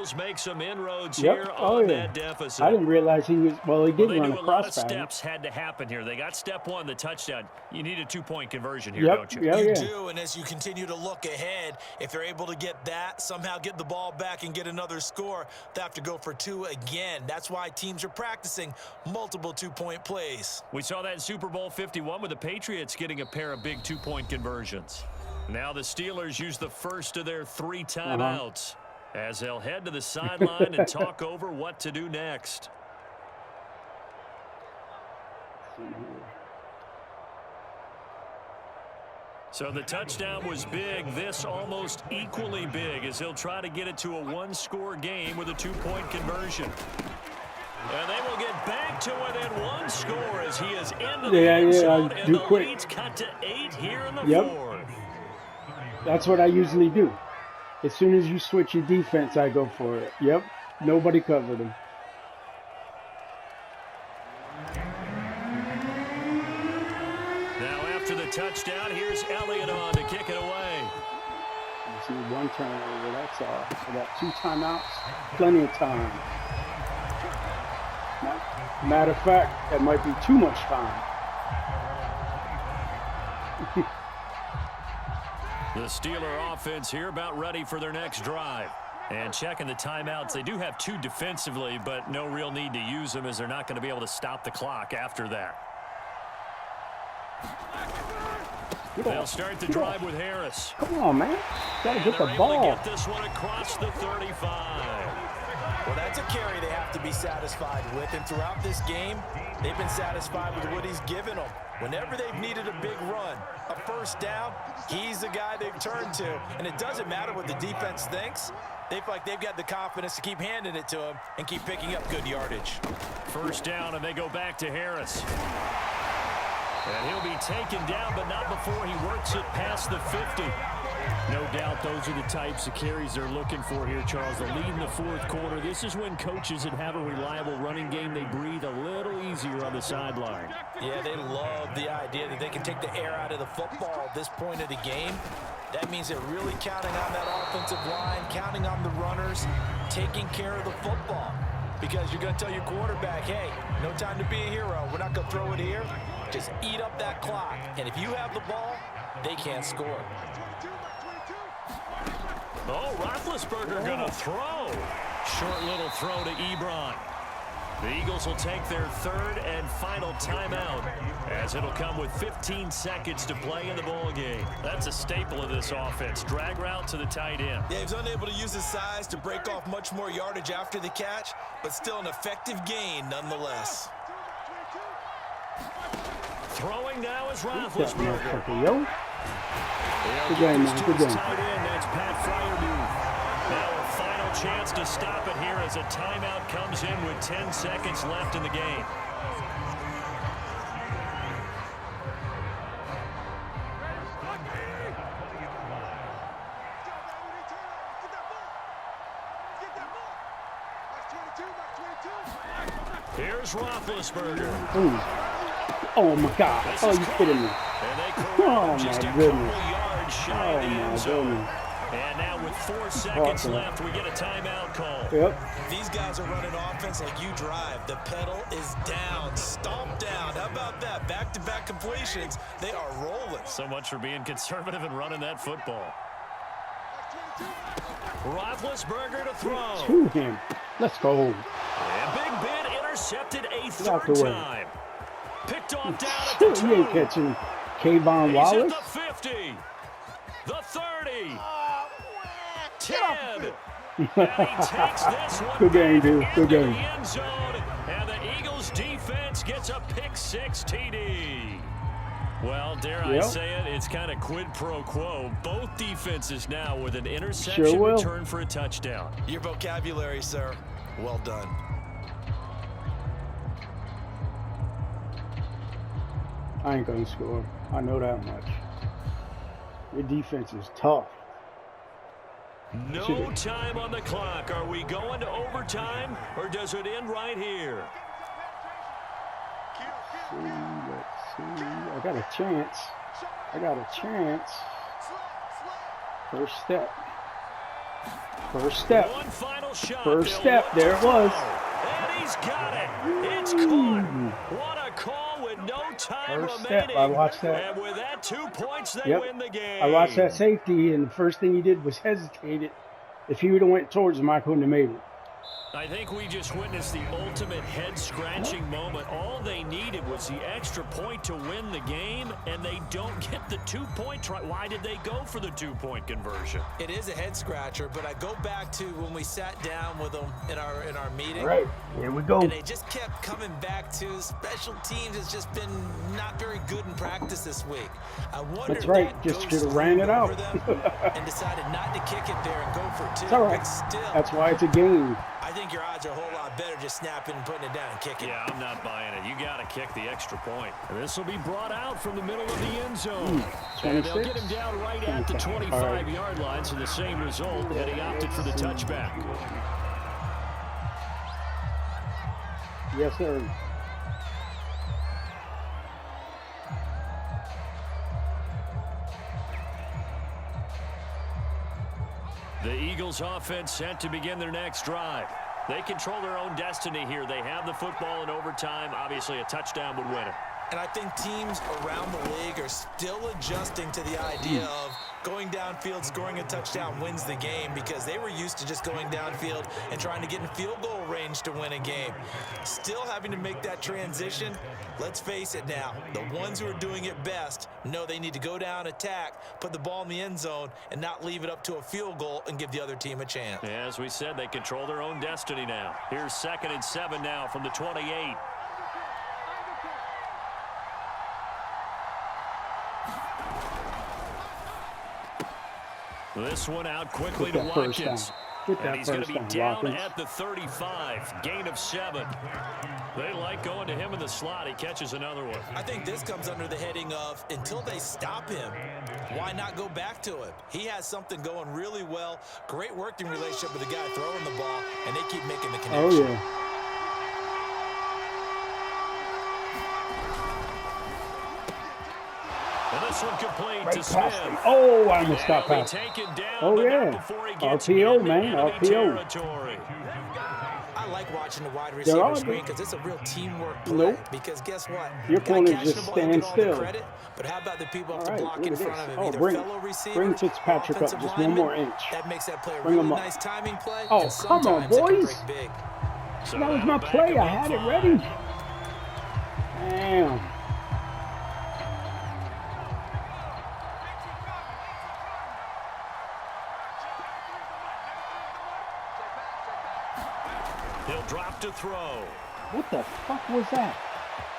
Eagles make some inroads here on that deficit. I didn't realize he was, well, he did run a lot of crossfire. steps had to happen here. They got step one, the touchdown. You need a 2-point conversion here, Yep. don't you? Yeah, you do, and as you continue to look ahead, if they're able to get that, somehow get the ball back and get another score, they have to go for 2 again. That's why teams are practicing multiple 2-point plays. We saw that in Super Bowl 51 with the Patriots getting a pair of big 2-point conversions. Now the Steelers use the first of their 3 timeouts as they'll head to the sideline and talk over what to do next. So the touchdown was big. This almost equally big as he'll try to get it to a 1-score game with a 2-point conversion. And they will get back to within 1 score as he is into the end zone, and the lead's cut to 8 here in the 4th. That's what I usually do. As soon as you switch your defense, I go for it. Yep. Nobody covered him. Now after the touchdown, here's Elliott on to kick it away. Just need 1 turnover, that's all. I got 2 timeouts, plenty of time. Matter of fact, that might be too much time. The Steeler offense here about ready for their next drive. And checking the timeouts, they do have 2 defensively, but no real need to use them as they're not going to be able to stop the clock after that. They'll start the drive with Harris. Come on, man. Gotta get the ball. Get this one across the 35. Well, that's a carry they have to be satisfied with, and throughout this game, they've been satisfied with what he's given them. Whenever they've needed a big run, a first down, he's the guy they've turned to. And it doesn't matter what the defense thinks. They feel like they've got the confidence to keep handing it to him and keep picking up good yardage. First down, and they go back to Harris. And he'll be taken down, but not before he works it past the 50. No doubt those are the types of carries they're looking for here, Charles. The lead in the 4th quarter. This is when coaches that have a reliable running game, they breathe a little easier on the sideline. Yeah, they love the idea that they can take the air out of the football at this point of the game. That means they're really counting on that offensive line, counting on the runners, taking care of the football. Because you're going to tell your quarterback, hey, no time to be a hero. We're not going to throw it here. Just eat up that clock. And if you have the ball, they can't score. Oh, Roethlisberger going to throw. Short little throw to Ebron. The Eagles will take their 3rd and final timeout as it'll come with 15 seconds to play in the ball game. That's a staple of this offense. Drag route to the tight end. Yeah, he's unable to use his size to break off much more yardage after the catch, but still an effective gain nonetheless. Throwing now is Roethlisberger. Good game, man. Good game. That's Pat Fryermuth. Now a final chance to stop it here as a timeout comes in with 10 seconds left in the game. Here's Roethlisberger. Ooh. Oh, my God. Oh, you kidding me. Oh, my goodness. Oh, my goodness. And now with 4 seconds left, we get a timeout call. Yep. These guys are running offense like you drive. The pedal is down, stomped down. How about that? Back-to-back completions. They are rolling. So much for being conservative and running that football. Roethlisberger to throw. To him. Let's go. And Big Ben intercepted a 3rd time. Picked off down at the 2. He ain't catching Kayvon Wallace. He's at the 50. The 30. 10. And he takes this one. Good game, dude. Good game. The end zone, and the Eagles defense gets a pick-6 TD. Well, dare I say it, it's kind of quid pro quo. Both defenses now with an interception return for a touchdown. Your vocabulary, sir. Well done. I ain't gonna score. I know that much. Your defense is tough. No time on the clock. Are we going to overtime, or does it end right here? Let's see. I got a chance. I got a chance. First step. First step. One final shot. First step. There it was. And he's got it. It's caught. What a call with no time First remaining. step. I watched that. And with that 2 points, they win the game. I watched that safety, and the first thing he did was hesitated. If he would have went towards him, I couldn't have made it. I think we just witnessed the ultimate head-scratching moment. All they needed was the extra point to win the game, and they don't get the 2-point try. Why did they go for the 2-point conversion? It is a head-scratcher, but I go back to when we sat down with them in our meeting. All right, here we go. And they just kept coming back to special teams has just been not very good in practice this week. I wonder That's right. if that Just goes should have ran it out. and decided not to kick it there and go for 2. It's all right. But still, That's why it's a game. I think your odds are a whole lot better just snapping and putting it down and kicking. Yeah, I'm not buying it. You got to kick the extra point. And this will be brought out from the middle of the end zone. And they'll get him down right at the 25-yard line, so the same result, and he opted for the touchback. Yes, sir. The Eagles offense set to begin their next drive. They control their own destiny here. They have the football in overtime. Obviously, a touchdown would win it. And I think teams around the league are still adjusting to the idea of going downfield, scoring a touchdown wins the game, because they were used to just going downfield and trying to get in field goal range to win a game. Still having to make that transition. Let's face it now, the ones who are doing it best know they need to go down, attack, put the ball in the end zone, and not leave it up to a field goal and give the other team a chance. As we said, they control their own destiny now. Here's 2nd and 7 now from the 28. This one out quickly to Watkins. And he's going to be down at the 35. Gain of 7. They like going to him in the slot. He catches another one. I think this comes under the heading of, until they stop him, why not go back to him? He has something going really well. Great working relationship with the guy throwing the ball, and they keep making the connection. Oh, yeah. And this one complete to Smith. Oh, I almost got past. Oh, yeah. RPO, man. RPO. I like watching the wide receiver screen because it's a real teamwork play. Because guess what? Your opponent just stands still. But how about the people up the block in front of him? Oh, Either fellow receiver, bring Fitzpatrick up just one more inch. That makes that play a Bring really him up. nice timing play. Oh, come on, boys. So that was my play. I had it ready. Damn. He'll drop to throw. What the fuck was that?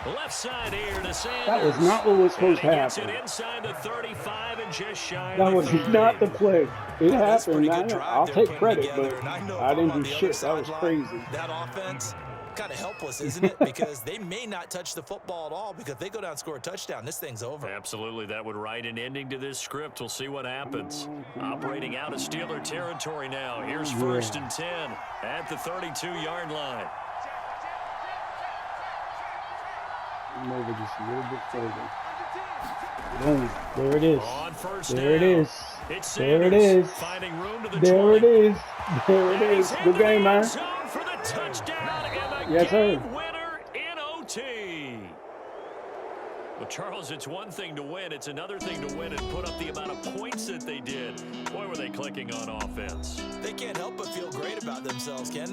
Left side here to Sanders. That was not what was supposed to happen. It inside the 35 and just shy That was 30. not the play. It happened. I'll take credit, but I didn't do shit. That was crazy. That offense, kind of helpless, isn't it? Because they may not touch the football at all, because if they go down and score a touchdown, this thing's over. Absolutely. That would write an ending to this script. We'll see what happens. Operating out of Steeler territory now. Here's 1st and 10 at the 32-yard line. Over just a little bit further. Boom. There it is. On first there it down. is. It's there it is. Finding room to the there 20. it is. There it is. Good game, man. For the touchdown and a yes, sir. winner in OT. Well, Charles, it's one thing to win. It's another thing to win and put up the amount of points that they did. Boy, were they clicking on offense. They can't help but feel great about themselves, can they?